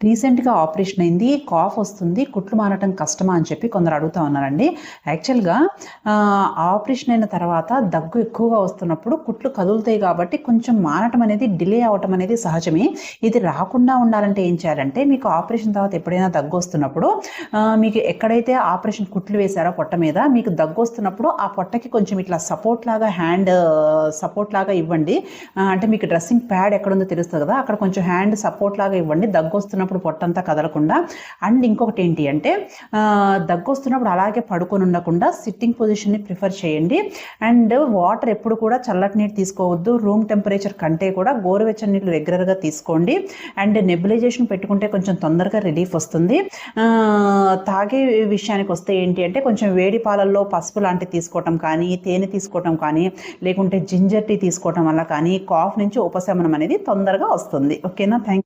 రీసెంట్గా ఆపరేషన్ అయింది, కాఫ్ వస్తుంది, కుట్లు మానటం కష్టమా అని చెప్పి కొందరు అడుగుతూ ఉన్నారండి. యాక్చువల్గా ఆపరేషన్ అయిన తర్వాత దగ్గు ఎక్కువగా వస్తున్నప్పుడు కుట్లు కదులుతాయి కాబట్టి కొంచెం మానటం అనేది డిలే అవ్వటం అనేది సహజమే. ఇది రాకుండా ఉండాలంటే ఏం చేయాలంటే, మీకు ఆపరేషన్ తర్వాత ఎప్పుడైనా దగ్గు వస్తున్నప్పుడు మీకు ఎక్కడైతే ఆపరేషన్ కుట్లు వేశారో పొట్ట మీద, మీకు దగ్గు వస్తున్నప్పుడు ఆ పొట్టకి కొంచెం ఇట్లా సపోర్ట్ లాగా హ్యాండ్ సపోర్ట్ లాగా ఇవ్వండి. అంటే మీకు డ్రెస్సింగ్ ప్యాడ్ ఎక్కడుందో తెలుస్తుంది కదా, అక్కడ కొంచెం హ్యాండ్ సపోర్ట్ లాగా ఇవ్వండి దగ్గు వస్తున్నప్పుడు పొట్టంతా కదలకుండా. అండ్ ఇంకొకటి ఏంటి అంటే, దగ్గు వస్తున్నప్పుడు అలాగే పడుకొని ఉండకుండా సిట్టింగ్ పొజిషన్ని ప్రిఫర్ చేయండి. అండ్ వాటర్ ఎప్పుడు కూడా చల్లటి నీరు తీసుకోవద్దు, రూమ్ టెంపరేచర్ కంటే కూడా గోరువెచ్చని నీళ్ళు రెగ్యులర్గా తీసుకోండి. అండ్ నెబులైజేషన్ పెట్టుకుంటే కొంచెం తొందరగా రిలీఫ్ వస్తుంది. తాగే విషయానికి వస్తే ఏంటి అంటే, కొంచెం వేడి పాలల్లో పసుపు లాంటివి తీసుకోవటం కానీ, తేనె తీసుకోవటం కానీ, లేకుంటే జింజర్ టీ తీసుకోవటం వల్ల కానీ కాఫ్ నుంచి ఉపశమనం అనేది తొందరగా వస్తుంది. ఓకేనా? థ్యాంక్